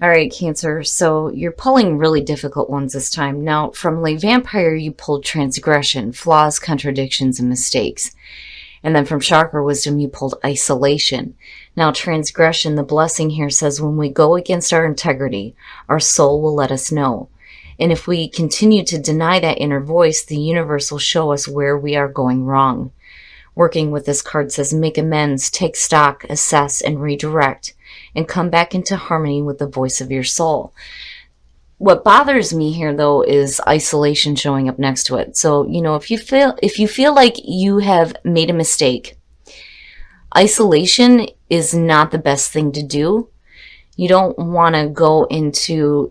All right, Cancer. So you're pulling really difficult ones this time. Now, from Le Vampire, you pulled transgression, flaws, contradictions, and mistakes. And then from Chakra Wisdom, you pulled isolation. Now, transgression, the blessing here says when we go against our integrity, our soul will let us know. And if we continue to deny that inner voice, the universe will show us where we are going wrong. Working with this card says make amends, take stock, assess, and redirect, and come back into harmony with the voice of your soul. What bothers me here, though, is isolation showing up next to it. So, if you feel like you have made a mistake, isolation is not the best thing to do. You don't want to go into,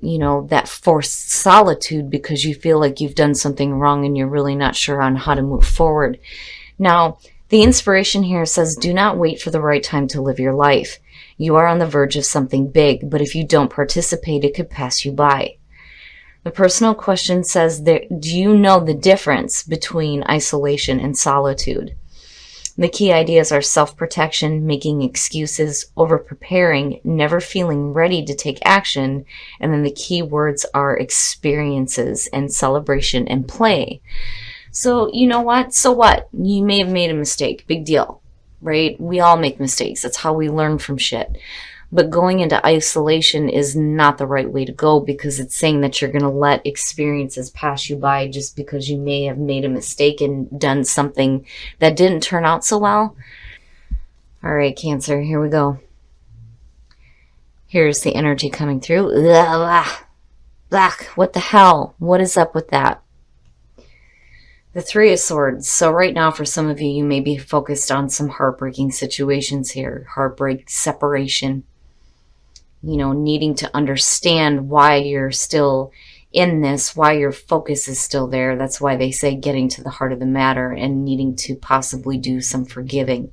that forced solitude because you feel like you've done something wrong and you're really not sure on how to move forward. Now, the inspiration here says, do not wait for the right time to live your life. You are on the verge of something big, but if you don't participate, it could pass you by. The personal question says, do you know the difference between isolation and solitude? The key ideas are self-protection, making excuses, over-preparing, never feeling ready to take action, and then the key words are experiences and celebration and play. So, you know what? So what? You may have made a mistake. Big deal, right? We all make mistakes. That's how we learn from shit. But going into isolation is not the right way to go because it's saying that you're going to let experiences pass you by just because you may have made a mistake and done something that didn't turn out so well. All right, Cancer, here we go. Here's the energy coming through. What the hell? What is up with that? The Three of Swords. So right now, for some of you, you may be focused on some heartbreaking situations here. Heartbreak, separation. Needing to understand why you're still in this, why your focus is still there. That's why they say getting to the heart of the matter and needing to possibly do some forgiving.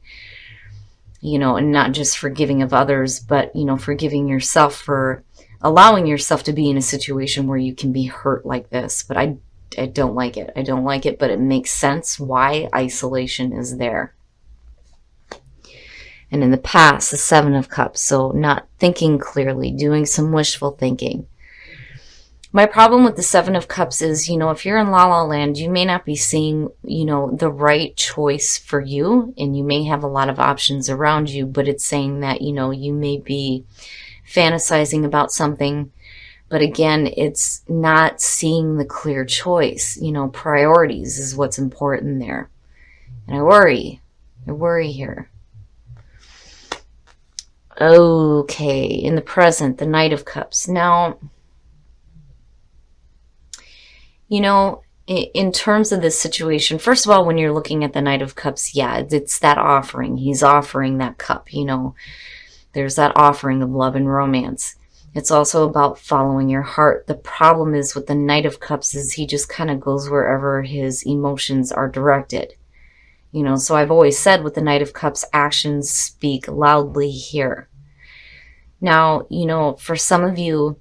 And not just forgiving of others, but, forgiving yourself for allowing yourself to be in a situation where you can be hurt like this. But I don't like it. I don't like it, but it makes sense why isolation is there. And in the past, the Seven of Cups. So not thinking clearly, doing some wishful thinking. My problem with the Seven of Cups is, if you're in La La Land, you may not be seeing, the right choice for you. And you may have a lot of options around you, but it's saying that, you may be fantasizing about something. But again, it's not seeing the clear choice. Priorities is what's important there. And I worry here. Okay, in the present, the Knight of Cups. Now, in terms of this situation, first of all, when you're looking at the Knight of Cups, yeah, it's that offering. He's offering that cup, There's that offering of love and romance. It's also about following your heart. The problem is with the Knight of Cups is he just kind of goes wherever his emotions are directed. So I've always said with the Knight of Cups, actions speak loudly here. Now, for some of you,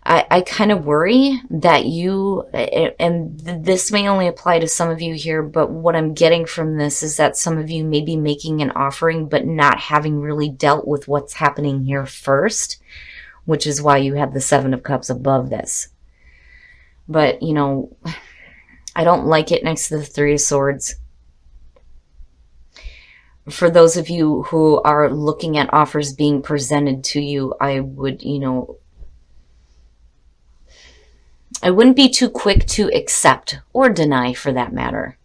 I kind of worry that you, and this may only apply to some of you here, but what I'm getting from this is that some of you may be making an offering, but not having really dealt with what's happening here first, which is why you have the Seven of Cups above this. But, I don't like it next to the Three of Swords. For those of you who are looking at offers being presented to you, I would, I wouldn't be too quick to accept or deny for that matter.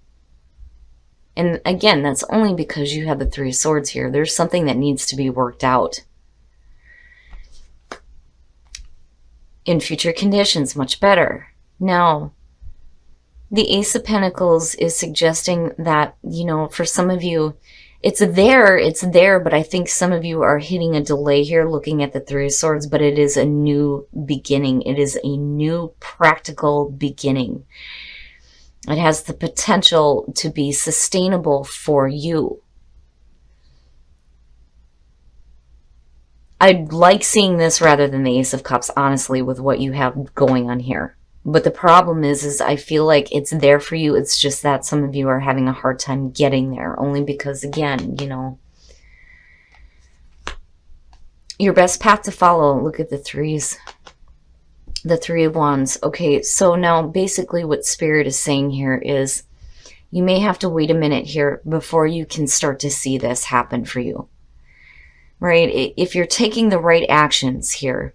And again, that's only because you have the Three of Swords here. There's something that needs to be worked out. In future conditions, much better. Now, the Ace of Pentacles is suggesting that, for some of you, it's there, but I think some of you are hitting a delay here looking at the Three of Swords, but it is a new beginning. It is a new practical beginning. It has the potential to be sustainable for you. I'd like seeing this rather than the Ace of Cups, honestly, with what you have going on here. But the problem is I feel like it's there for you. It's just that some of you are having a hard time getting there. Only because, again, Your best path to follow, look at the threes. The Three of Wands. Okay, so now basically what Spirit is saying here is you may have to wait a minute here before you can start to see this happen for you. Right? If you're taking the right actions here,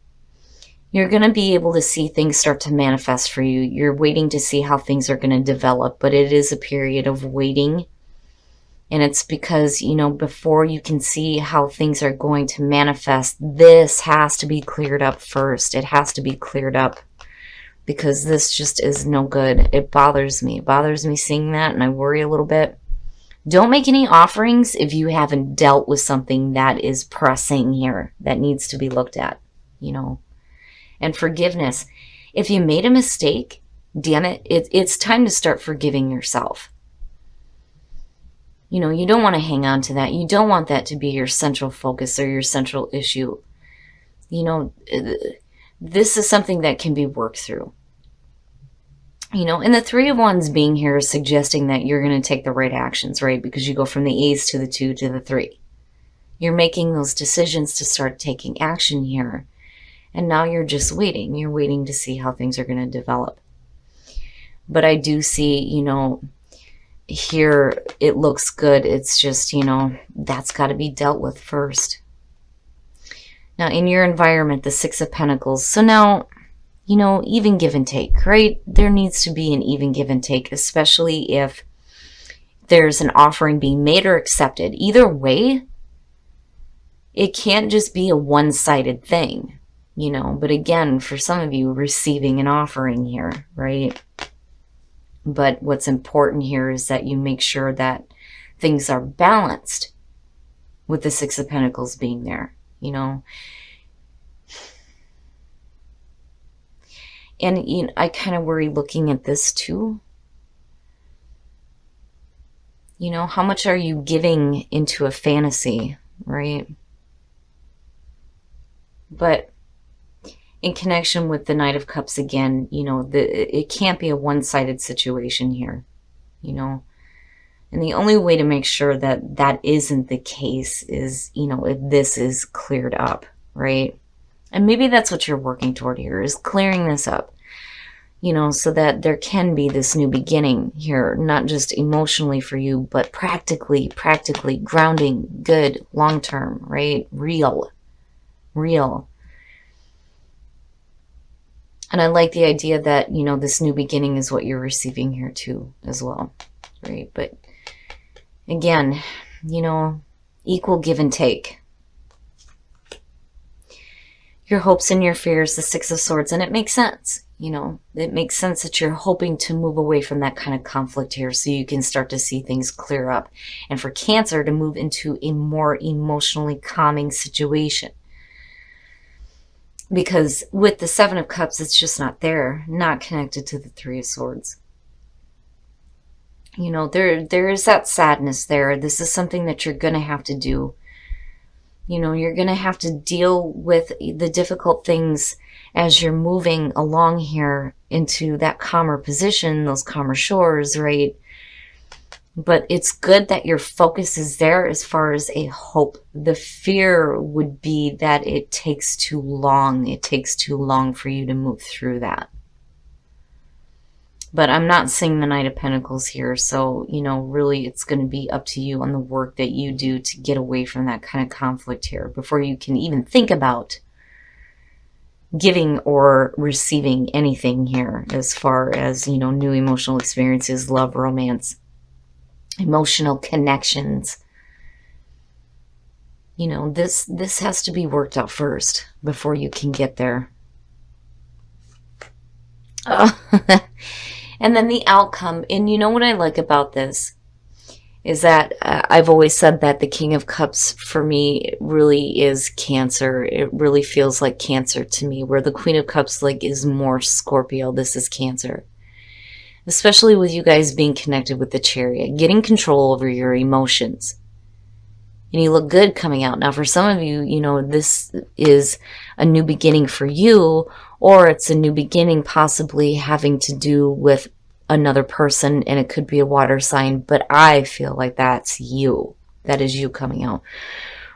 you're going to be able to see things start to manifest for you. You're waiting to see how things are going to develop, but it is a period of waiting. And it's because, you know, before you can see how things are going to manifest, this has to be cleared up first. It has to be cleared up because this just is no good. It bothers me. It bothers me seeing that, and I worry a little bit. Don't make any offerings if you haven't dealt with something that is pressing here that needs to be looked at, you know. And forgiveness. If you made a mistake, damn it, it's time to start forgiving yourself. You know, you don't want to hang on to that. You don't want that to be your central focus or your central issue. You know, this is something that can be worked through. You know, and the Three of Wands being here is suggesting that you're going to take the right actions, right? Because you go from the Ace to the 2 to the 3. You're making those decisions to start taking action here. And now you're just waiting. You're waiting to see how things are going to develop. But I do see, you know, here it looks good. It's just, you know, that's got to be dealt with first. Now in your environment, the Six of Pentacles. So now, you know, even give and take, right? There needs to be an even give and take, especially if there's an offering being made or accepted. Either way, it can't just be a one-sided thing, you know. But again, for some of you, receiving an offering here, right? But what's important here is that you make sure that things are balanced with the Six of Pentacles being there, you know. And you know, I kind of worry looking at this too. You know, how much are you giving into a fantasy, right? But in connection with the Knight of Cups again, you know, it can't be a one-sided situation here, you know. And the only way to make sure that that isn't the case is, you know, if this is cleared up, right? And maybe that's what you're working toward here, is clearing this up, you know, so that there can be this new beginning here, not just emotionally for you, but practically grounding, good, long-term, right? Real. And I like the idea that, you know, this new beginning is what you're receiving here too, as well, right? But again, you know, equal give and take. Your hopes and your fears, the Six of Swords, and it makes sense, you know. It makes sense that you're hoping to move away from that kind of conflict here so you can start to see things clear up. And for Cancer to move into a more emotionally calming situation. Because with the Seven of Cups, it's just not there, not connected to the Three of Swords. You know, there is that sadness there. This is something that you're going to have to do. You know, you're going to have to deal with the difficult things as you're moving along here into that calmer position, those calmer shores, right? But it's good that your focus is there as far as a hope. The fear would be that it takes too long. It takes too long for you to move through that. But I'm not seeing the Knight of Pentacles here. So, you know, really it's going to be up to you on the work that you do to get away from that kind of conflict here before you can even think about giving or receiving anything here as far as, you know, new emotional experiences, love, romance, emotional connections. You know, this has to be worked out first before you can get there. And then the outcome, and you know what I like about this is that I've always said that the King of Cups for me really is Cancer. It really feels like Cancer to me, where the Queen of Cups like is more Scorpio. This is Cancer. Especially with you guys being connected with the Chariot, getting control over your emotions. And you look good coming out. Now, for some of you, you know, this is a new beginning for you, or it's a new beginning possibly having to do with another person, and it could be a water sign, but I feel like that's you. That is you coming out.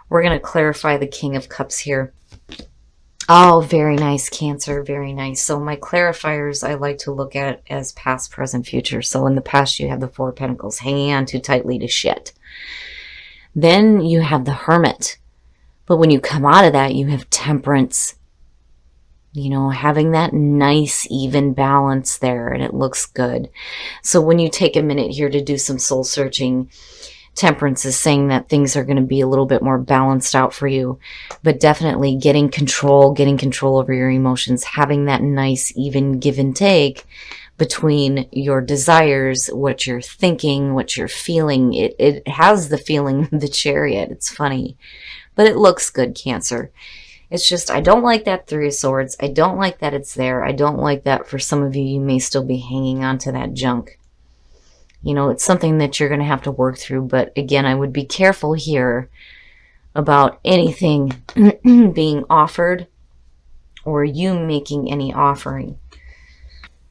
We're going to clarify the King of Cups here. Oh, very nice, Cancer. Very nice. So my clarifiers I like to look at as past, present, future. So in the past, you have the Four of Pentacles hanging on too tightly to shit. Then you have the Hermit. But when you come out of that, you have Temperance. You know, having that nice, even balance there, and it looks good. So when you take a minute here to do some soul searching, Temperance is saying that things are going to be a little bit more balanced out for you, but definitely getting control over your emotions, having that nice, even give and take between your desires, what you're thinking, what you're feeling. It has the feeling of the Chariot. It's funny, but it looks good, Cancer. It's just, I don't like that Three of Swords. I don't like that it's there. I don't like that for some of you, you may still be hanging on to that junk. You know, it's something that you're going to have to work through. But again, I would be careful here about anything being offered or you making any offering.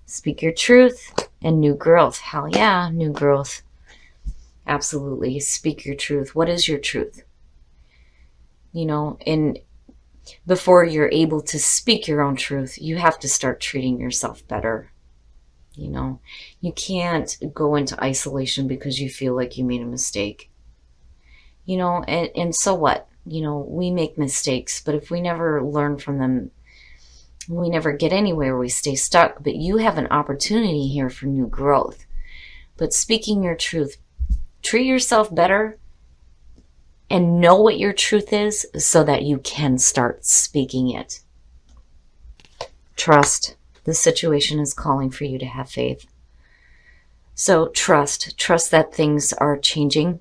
Speak your truth and new growth. Hell yeah, new growth. Absolutely. Speak your truth. What is your truth? You know, and before you're able to speak your own truth, you have to start treating yourself better. You know, you can't go into isolation because you feel like you made a mistake. You know, and so what? You know, we make mistakes, but if we never learn from them, we never get anywhere. We stay stuck. But you have an opportunity here for new growth. But speaking your truth, treat yourself better and know what your truth is so that you can start speaking it. Trust. This situation is calling for you to have faith. So trust that things are changing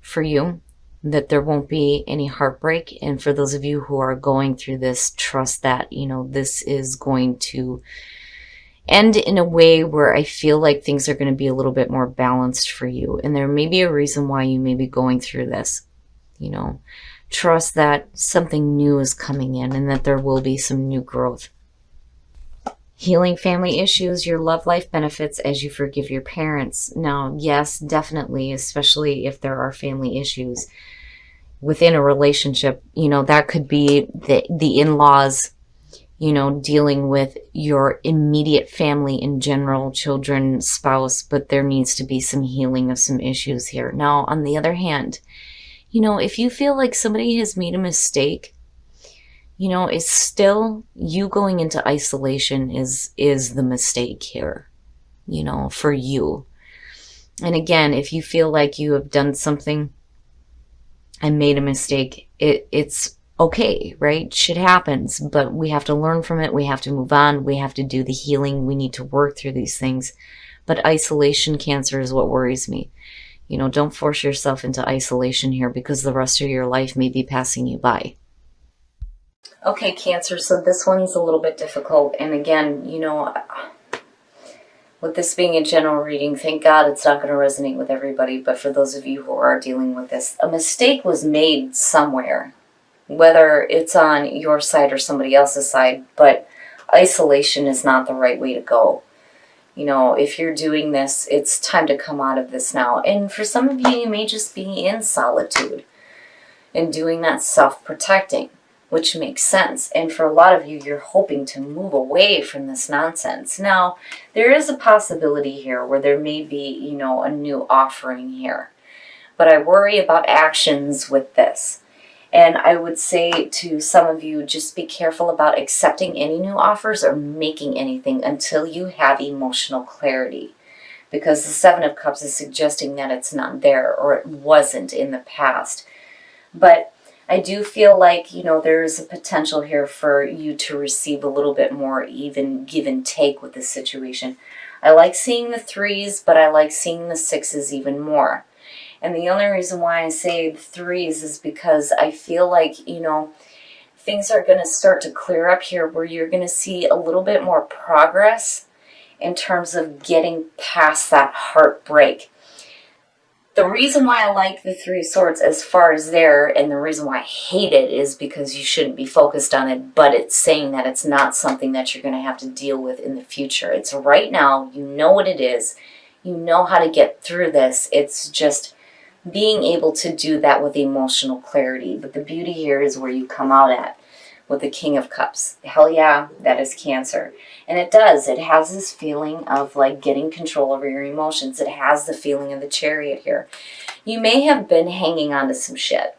for you, that there won't be any heartbreak. And for those of you who are going through this, trust that, you know, this is going to end in a way where I feel like things are going to be a little bit more balanced for you. And there may be a reason why you may be going through this. You know, trust that something new is coming in and that there will be some new growth. Healing family issues, your love life benefits as you forgive your parents. Now, yes, definitely, especially if there are family issues within a relationship, you know, that could be the in-laws, you know, dealing with your immediate family in general, children, spouse, but there needs to be some healing of some issues here. Now, on the other hand, you know, if you feel like somebody has made a mistake, you know, it's still you going into isolation is the mistake here, you know, for you. And again, if you feel like you have done something and made a mistake, it's okay, right? Shit happens, but we have to learn from it. We have to move on. We have to do the healing. We need to work through these things. But isolation, Cancer, is what worries me. You know, don't force yourself into isolation here because the rest of your life may be passing you by. Okay, Cancer, so this one's a little bit difficult. And again, you know, with this being a general reading, thank God it's not going to resonate with everybody. But for those of you who are dealing with this, a mistake was made somewhere, whether it's on your side or somebody else's side. But isolation is not the right way to go. You know, if you're doing this, it's time to come out of this now. And for some of you, you may just be in solitude and doing that self-protecting, which makes sense. And for a lot of you, you're hoping to move away from this nonsense. Now, there is a possibility here where there may be, you know, a new offering here. But I worry about actions with this. And I would say to some of you, just be careful about accepting any new offers or making anything until you have emotional clarity. Because the Seven of Cups is suggesting that it's not there or it wasn't in the past. But I do feel like, you know, there is a potential here for you to receive a little bit more even give and take with this situation. I like seeing the threes, but I like seeing the sixes even more. And the only reason why I say the threes is because I feel like, you know, things are going to start to clear up here where you're going to see a little bit more progress in terms of getting past that heartbreak. The reason why I like the Three of Swords as far as there, and the reason why I hate it, is because you shouldn't be focused on it, but it's saying that it's not something that you're going to have to deal with in the future. It's right now. You know what it is. You know how to get through this. It's just being able to do that with emotional clarity. But the beauty here is where you come out at. with the King of Cups. Hell yeah, that is Cancer. And it does. It has this feeling of like getting control over your emotions. It has the feeling of the Chariot here. You may have been hanging on to some shit.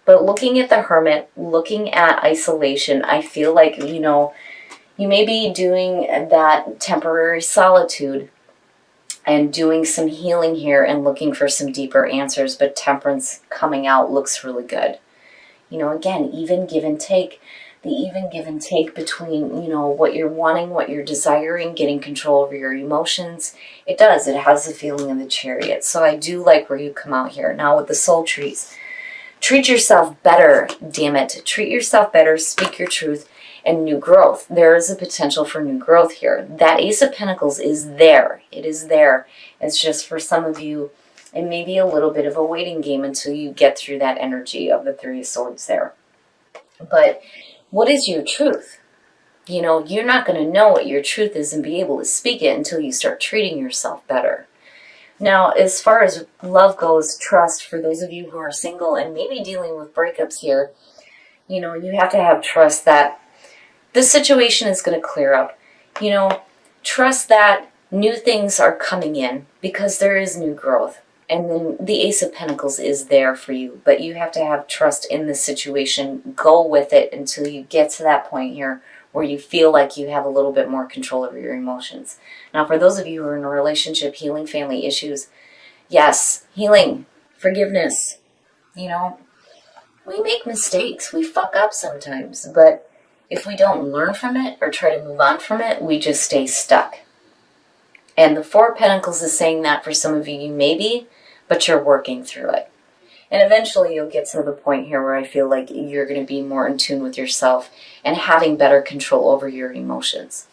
But looking at the Hermit, looking at isolation, I feel like, you may be doing that temporary solitude and doing some healing here and looking for some deeper answers, but Temperance coming out looks really good. Again, even give and take. The even give and take between, what you're wanting, what you're desiring, getting control over your emotions. It does. It has the feeling of the Chariot. So I do like where you come out here. Now with the Soul Trees. Treat yourself better, damn it. Treat yourself better, speak your truth, and new growth. There is a potential for new growth here. That Ace of Pentacles is there. It is there. It's just for some of you, it may be a little bit of a waiting game until you get through that energy of the Three of Swords there. But what is your truth? You're not going to know what your truth is and be able to speak it until you start treating yourself better. Now, as far as love goes, trust, for those of you who are single and maybe dealing with breakups here, you have to have trust that this situation is going to clear up. Trust that new things are coming in because there is new growth. And then the Ace of Pentacles is there for you, but you have to have trust in the situation. Go with it until you get to that point here where you feel like you have a little bit more control over your emotions. Now, for those of you who are in a relationship, healing family issues, yes, healing, forgiveness. We make mistakes. We fuck up sometimes, but if we don't learn from it or try to move on from it, we just stay stuck. And the Four of Pentacles is saying that for some of you may be, but you're working through it. And eventually you'll get to the point here where I feel like you're going to be more in tune with yourself and having better control over your emotions.